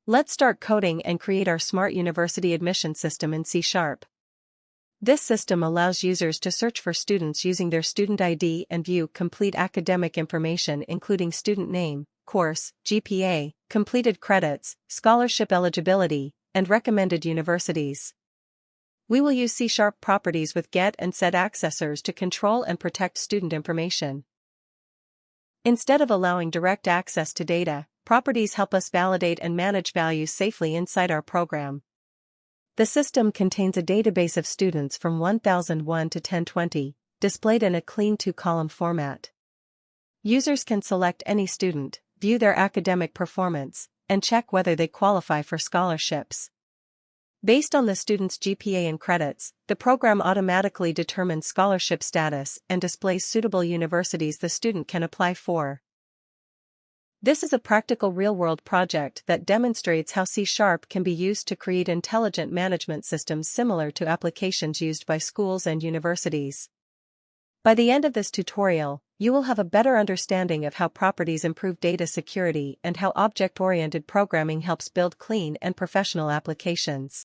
Let's start coding and create our smart university admission system in C#. This system allows users to search for students using their student ID and view complete academic information including student name, course, GPA, completed credits, scholarship eligibility, and recommended universities. We will use C# properties with get and set accessors to control and protect student information. Instead of allowing direct access to data, properties help us validate and manage values safely inside our program. The system contains a database of students from 1001 to 1020, displayed in a clean two-column format. Users can select any student, view their academic performance, and check whether they qualify for scholarships. Based on the student's GPA and credits, the program automatically determines scholarship status and displays suitable universities the student can apply for. This is a practical real-world project that demonstrates how C# can be used to create intelligent management systems similar to applications used by schools and universities. By the end of this tutorial, you will have a better understanding of how properties improve data security and how object-oriented programming helps build clean and professional applications.